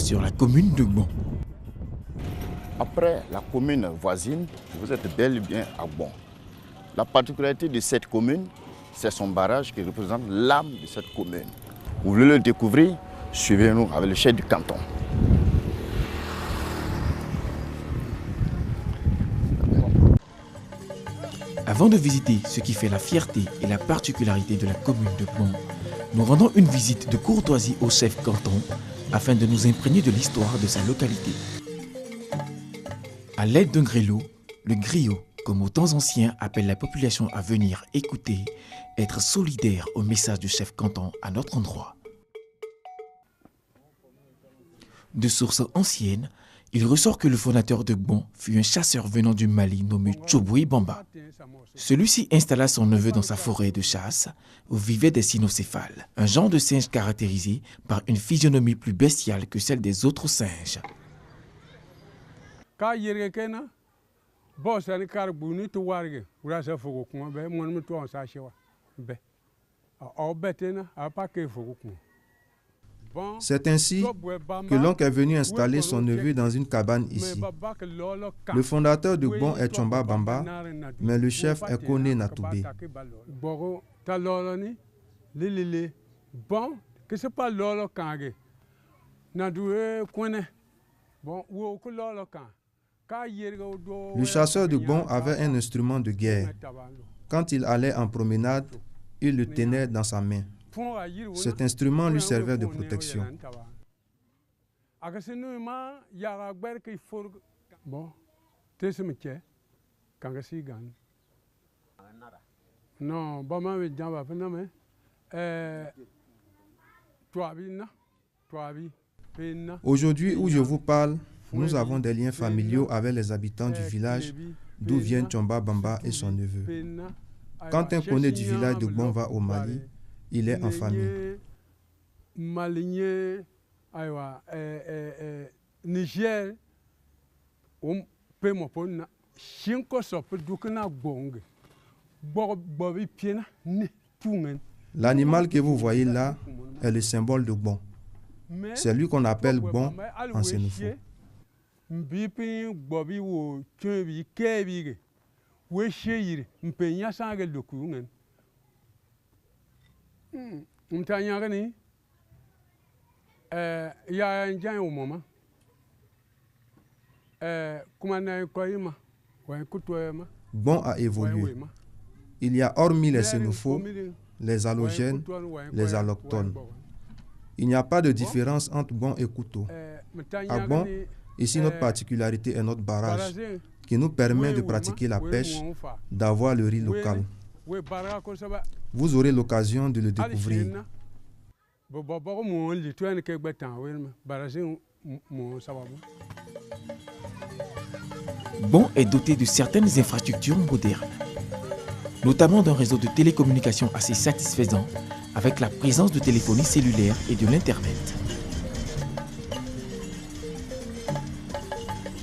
sur la commune de Gbon. Après la commune voisine, vous êtes bel et bien à Gbon. La particularité de cette commune, c'est son barrage qui représente l'âme de cette commune. Vous voulez le découvrir? Suivez-nous avec le chef du canton. Avant de visiter ce qui fait la fierté et la particularité de la commune de Gbon, nous rendons une visite de courtoisie au chef canton afin de nous imprégner de l'histoire de sa localité. À l'aide d'un grelot, le griot, comme aux temps anciens appelle la population à venir écouter, être solidaire au message du chef canton à notre endroit. De sources anciennes, il ressort que le fondateur de Gbon fut un chasseur venant du Mali nommé Tchoboui Bamba. Celui-ci installa son neveu dans sa forêt de chasse où vivaient des cynocéphales, un genre de singe caractérisé par une physionomie plus bestiale que celle des autres singes. C'est ainsi que l'oncle est venu installer son neveu dans une cabane ici. Le fondateur de Gbon est Tchomba Bamba, mais le chef est Koné Natoubé. Le chasseur de Gbon avait un instrument de guerre. Quand il allait en promenade, il le tenait dans sa main. Cet instrument lui servait de protection. Aujourd'hui où je vous parle, nous avons des liens familiaux avec les habitants du village d'où viennent Tchomba Bamba et son neveu. Quand un Koné du village de Gbon va au Mali, il est en famille. L'animal que vous voyez là est le symbole de Gbon. C'est lui qu'on appelle Gbon en sénoufo. Gbon a évolué. Il y a hormis les sénoufos, les allogènes, les allochtones. Il n'y a pas de différence entre Gbon et Kouto. À Gbon, ici notre particularité est notre barrage qui nous permet de pratiquer la pêche, d'avoir le riz local. Vous aurez l'occasion de le découvrir. Gbon est doté de certaines infrastructures modernes, notamment d'un réseau de télécommunications assez satisfaisant avec la présence de téléphonie cellulaire et de l'Internet.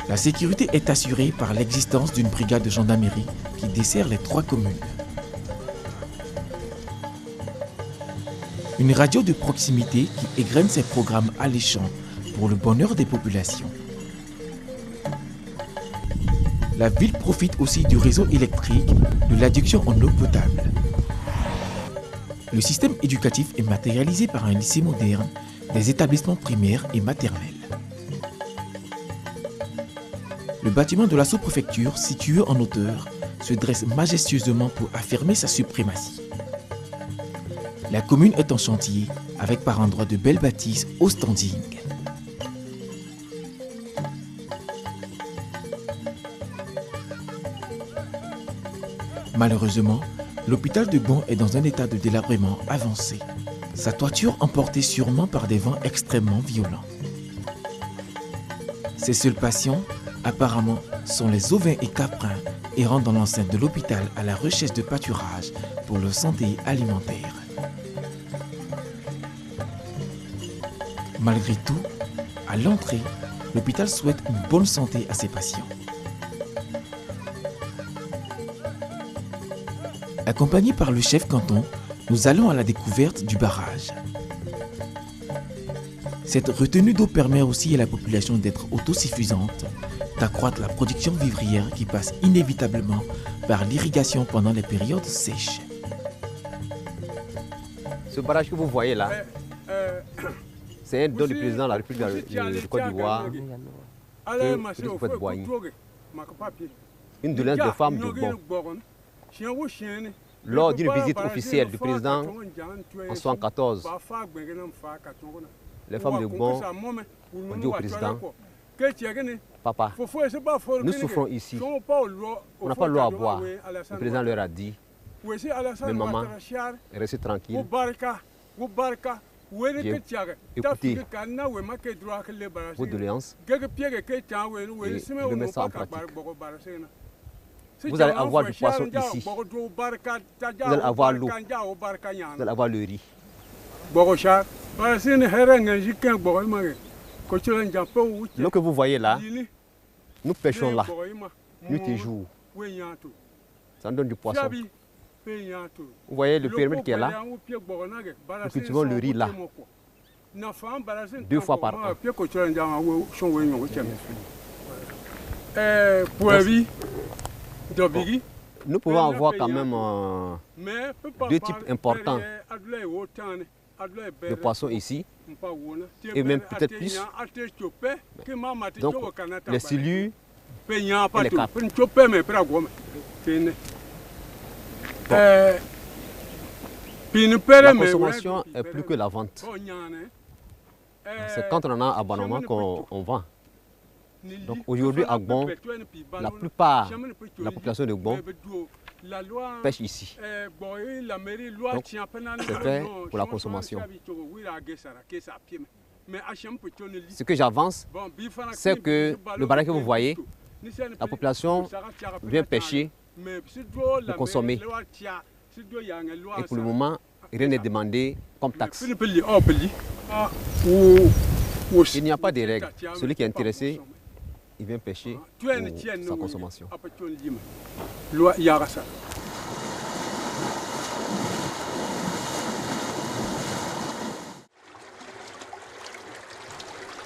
La sécurité est assurée par l'existence d'une brigade de gendarmerie qui dessert les 3 communes. Une radio de proximité qui égrène ses programmes alléchants pour le bonheur des populations. La ville profite aussi du réseau électrique, de l'adduction en eau potable. Le système éducatif est matérialisé par un lycée moderne, des établissements primaires et maternels. Le bâtiment de la sous-préfecture, situé en hauteur, se dresse majestueusement pour affirmer sa suprématie. La commune est en chantier, avec par endroits de belles bâtisses au standing. Malheureusement, l'hôpital de Gbon est dans un état de délabrement avancé. Sa toiture emportée sûrement par des vents extrêmement violents. Ses seuls patients, apparemment, sont les ovins et caprins errant dans l'enceinte de l'hôpital à la recherche de pâturage pour leur santé alimentaire. Malgré tout, à l'entrée, l'hôpital souhaite une bonne santé à ses patients. Accompagnés par le chef canton, nous allons à la découverte du barrage. Cette retenue d'eau permet aussi à la population d'être autosuffisante, d'accroître la production vivrière qui passe inévitablement par l'irrigation pendant les périodes sèches. Ce barrage que vous voyez là, c'est un don du président de la République de Côte d'Ivoire que vous faites Boigny. Une doléance de femmes de Bon. Lors d'une visite officielle du président en 1974, les femmes de Bon ont dit au président, papa, nous souffrons ici, on n'a pas l'eau à boire. Le président leur a dit, mais maman, restez tranquille. J'ai écouté vos doléances et je mets ça en pratique. Vous allez avoir du poisson ici, vous allez avoir l'eau, vous allez avoir le riz. L'eau que vous voyez là, nous pêchons là, nuit et jour. Ça nous donne du poisson. Vous voyez le périmètre qui est là, nous cultivons le riz là, 2 fois par an. Bon, nous pouvons avoir quand même 2 types importants de poissons ici, et même peut-être plus. Donc, les silures et les carpes. La consommation est plus que la vente. C'est quand on en a abondamment qu'on vend. Donc aujourd'hui à Gbon, la plupart de la population de Gbon pêche ici. Donc c'est fait pour la consommation. Ce que j'avance, c'est que le barrage que vous voyez, la population vient pêcher pour consommer. Et pour le moment, rien n'est demandé comme taxe. Il n'y a pas de règles. Celui qui est intéressé, il vient pêcher pour sa consommation.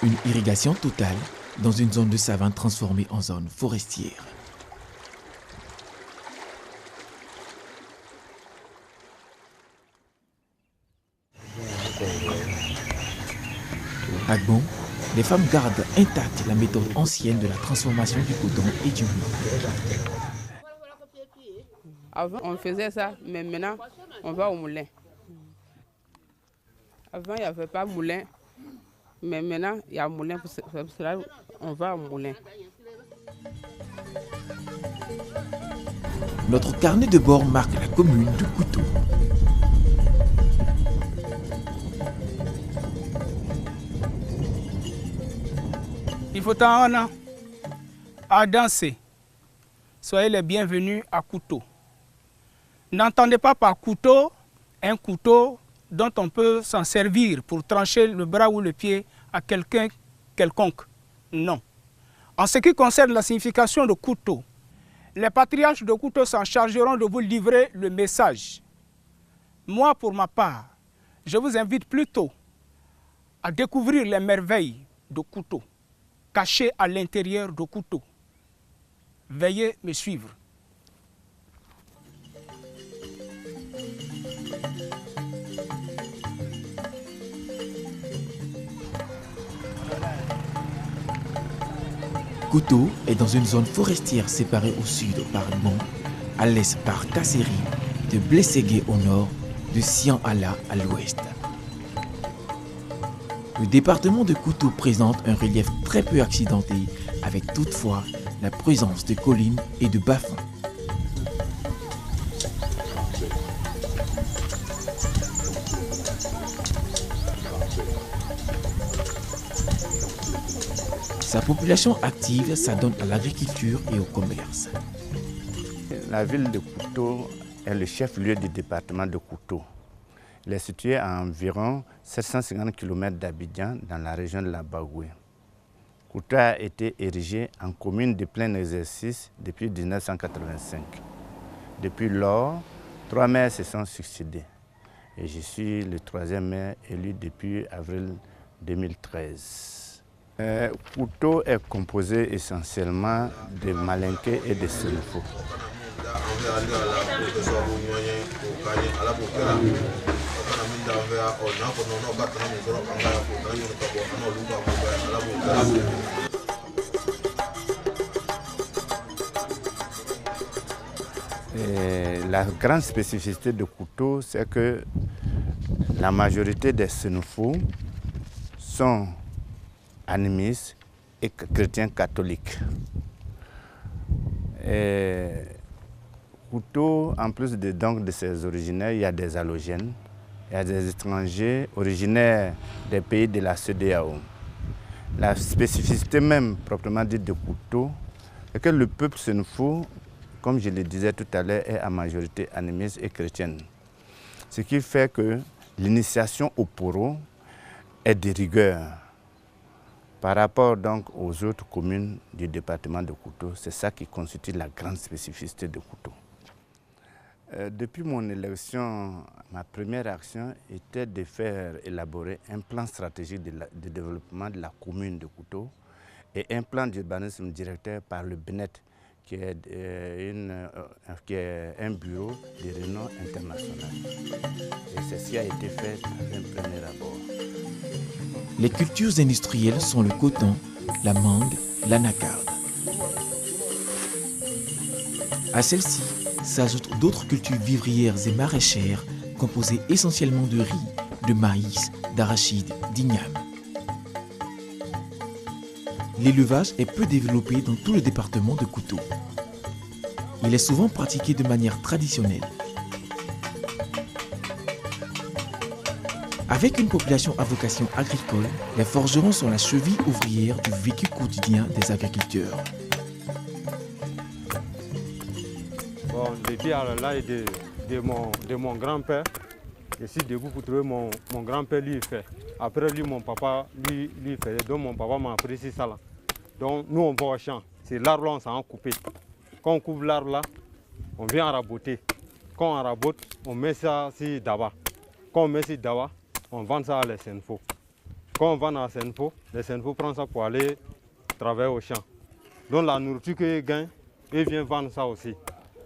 Une irrigation totale dans une zone de savane transformée en zone forestière. À Gbon, les femmes gardent intacte la méthode ancienne de la transformation du coton et du riz. Avant, on faisait ça, mais maintenant, on va au moulin. Avant, il n'y avait pas de moulin, mais maintenant, il y a un moulin. Pour cela, on va au moulin. Notre carnet de bord marque la commune de Kouto. Il faut à danser. Soyez les bienvenus à Kouto. N'entendez pas par couteau un couteau dont on peut s'en servir pour trancher le bras ou le pied à quelqu'un quelconque. Non. En ce qui concerne la signification de couteau, les patriarches de Kouto s'en chargeront de vous livrer le message. Moi, pour ma part, je vous invite plutôt à découvrir les merveilles de Kouto, cachées à l'intérieur de Kouto. Veuillez me suivre. Kouto est dans une zone forestière séparée au sud par Gbon, à l'est par Kasseri, de Blességué au nord, de Sian-Ala à l'ouest. Le département de Kouto présente un relief très peu accidenté, avec toutefois la présence de collines et de bas-fonds. Sa population active s'adonne à l'agriculture et au commerce. La ville de Kouto est le chef-lieu du département de Kouto. Il est situé à environ 750 km d'Abidjan dans la région de la Bagoué. Kouto a été érigé en commune de plein exercice depuis 1985. Depuis lors, 3 maires se sont succédés. Et je suis le 3e maire élu depuis avril 2013. Couteau est composé essentiellement de malinké et de senefo. La grande spécificité de couteau, c'est que la majorité des senefo sont animistes et chrétiens catholiques. Couteau, en plus de ses originaires, il y a des allogènes, il y a des étrangers originaires des pays de la CEDEAO. La spécificité même, proprement dite, de couteau, est que le peuple senefo, comme je le disais tout à l'heure, est à majorité animiste et chrétienne. Ce qui fait que l'initiation au poro est de rigueur. Par rapport donc aux autres communes du département de Kouto, c'est ça qui constitue la grande spécificité de Kouto. Depuis mon élection, ma première action était de faire élaborer un plan stratégique de développement de la commune de Kouto et un plan d'urbanisme directeur par le BNET, qui est un bureau de renom international. Et c'est ce qui a été fait dans un premier abord. Les cultures industrielles sont le coton, la mangue, l'anacarde. À celles-ci s'ajoutent d'autres cultures vivrières et maraîchères composées essentiellement de riz, de maïs, d'arachide, d'igname. L'élevage est peu développé dans tout le département de Kouto. Il est souvent pratiqué de manière traditionnelle. Avec une population à vocation agricole, les forgerons sont la cheville ouvrière du vécu quotidien des agriculteurs. Bon, depuis l'âge de mon grand-père, je suis debout pour trouver mon grand-père lui fait. Après lui, mon papa lui fait. Donc mon papa m'a appris ça là. Donc nous on va au champ. C'est l'arbre là on s'en coupe. Quand on coupe l'arbre là, on vient en raboter. Quand on rabote, on met ça sur d'aba. Quand on met sur d'aba, on vend ça à les senefo. Quand on vend à senefo, les senefo prennent ça pour aller travailler au champ. Donc la nourriture qu'ils gagnent, ils viennent vendre ça aussi.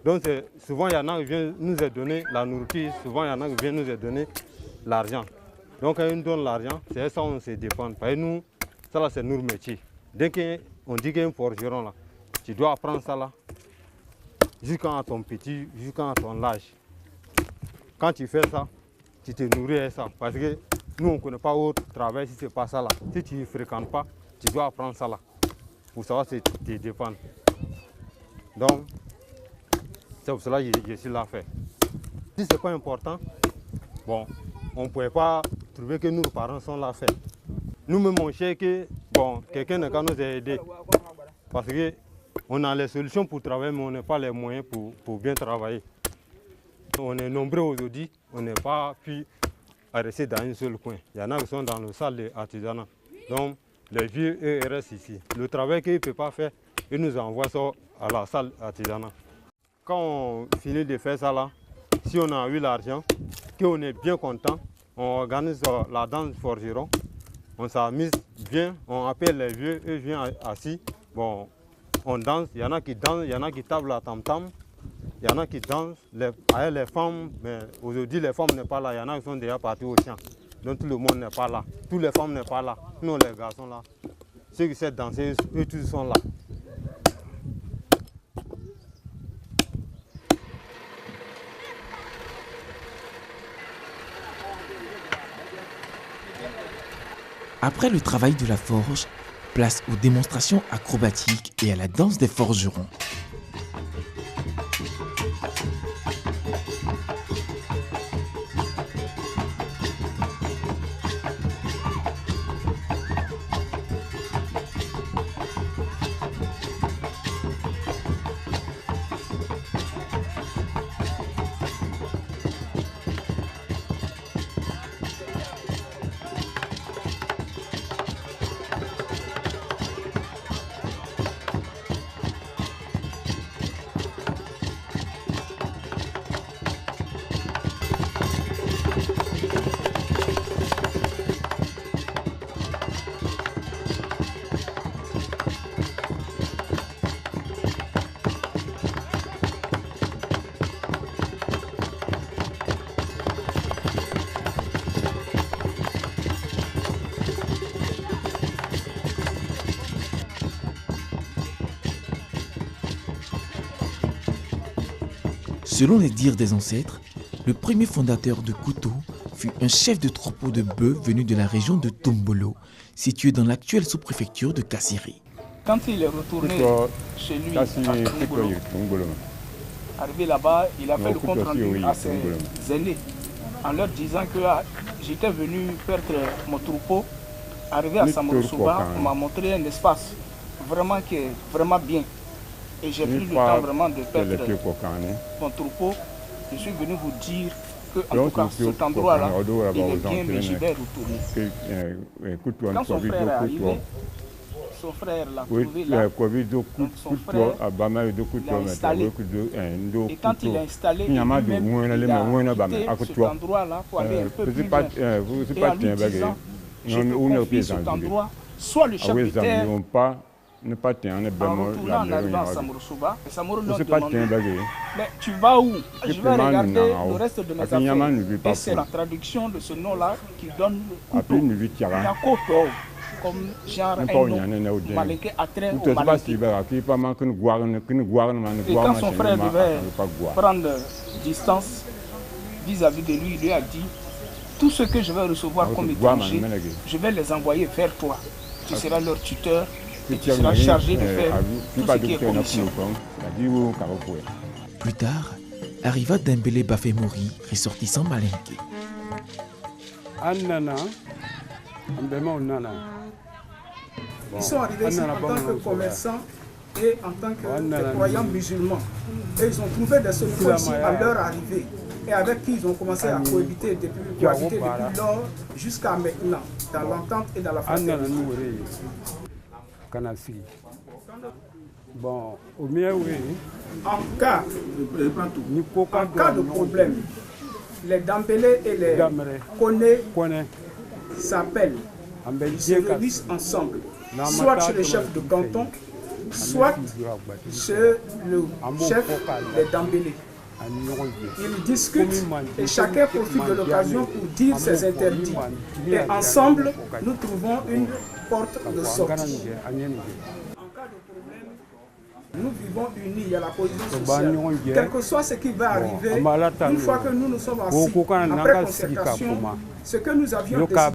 Donc souvent il y en a qui viennent nous donner la nourriture, souvent il y en a qui viennent nous donner l'argent. Donc quand ils nous donnent l'argent, c'est ça on se défend. Parce que nous, ça là c'est notre métier. Dès qu'on dit qu'il y a un forgeron là, tu dois apprendre ça là, jusqu'à ton petit, jusqu'à ton âge. Quand tu fais ça, tu te nourris avec ça. Parce que nous, on ne connaît pas autre travail si ce n'est pas ça là. Si tu ne fréquentes pas, tu dois apprendre ça là. Pour savoir si tu te défends. Donc, c'est pour cela que je suis là fait. Si ce n'est pas important, bon, on ne pouvait pas trouver que nos parents sont là fait. Nous-mêmes, on sait que bon, quelqu'un n'a qu'à nous aider. Parce qu'on a les solutions pour travailler, mais on n'a pas les moyens pour bien travailler. On est nombreux aujourd'hui, on n'est pas pu rester dans un seul coin. Il y en a qui sont dans le salle d'artisanat. Donc, les vieux, eux, ils restent ici. Le travail qu'ils ne peuvent pas faire, ils nous envoient ça à la salle d'artisanat. Quand on finit de faire ça là, si on a eu l'argent, qu'on est bien content, on organise la danse forgeron. On s'amuse bien, on appelle les vieux, eux viennent assis. Bon, on danse, il y en a qui dansent, il y en a qui tapent la tam-tam, il y en a qui dansent avec les femmes, mais aujourd'hui les femmes n'est pas là, il y en a qui sont déjà partis au champ. Donc tout le monde n'est pas là, toutes les femmes n'est pas là, nous les garçons là. Ceux qui savent danser, eux tous sont là. Après le travail de la forge, place aux démonstrations acrobatiques et à la danse des forgerons. Selon les dires des ancêtres, le premier fondateur de Kouto fut un chef de troupeau de bœufs venu de la région de Tombolo, située dans l'actuelle sous-préfecture de Kassiri. Quand il est retourné chez lui à Tombolo, arrivé là-bas, il a fait le compte rendu à ses aînés en leur disant que j'étais venu perdre mon troupeau. Arrivé à Samorosuba, on m'a montré un espace vraiment qui est vraiment bien. Et j'ai pris le temps vraiment de perdre mon troupeau. Je suis venu vous dire que, en tout cas, cet endroit-là, il est bien, mais je vais retourner. Quand son frère est arrivé, son frère l'a trouvé là. Donc son frère l'a installé. Et quand il l'a installé, il a quitté cet endroit-là pour aller un peu plus loin. Et en lui disant, je peux confier cet endroit, soit le chef de terre, en retournant en arrivant à Samorosuba, et Samoro leur demandait, mais tu vas où? Je vais regarder le reste de mes affaires. Et c'est la traduction de ce nom-là qui donne le couteau. Nyakoto, comme genre un nom malinqué, attrait au malinqué. Et quand son frère devait prendre distance vis-à-vis de lui, il lui a dit, tout ce que je vais recevoir comme étranger, je vais les envoyer vers toi. Tu seras leur tuteur. Et tu seras chargé de faire tout ce qui est commission. Plus tard, arriva Dembélé Bafemori, ressortissant malinqué. Ils sont arrivés ici en tant que commerçants et en tant que croyants musulmans. Et ils ont trouvé des solutions ici à leur arrivée. Et avec qui ils ont commencé à cohabiter depuis lors jusqu'à maintenant, dans l'entente et dans la fraternité. Bon, au mieux, oui. En cas de problème, les Dambélé et les Koné s'appellent, ils se réunissent ensemble, soit chez le chef de canton, soit chez le chef des Dambélé. Ils discutent et chacun profite de l'occasion pour dire ses interdits. Et ensemble, nous trouvons une porte de sortie. En cas de problème, nous vivons unis, il y a la position sociale. Quel que soit ce qui va arriver, une fois que nous nous sommes assis, après concertation, ce que nous avions décidé,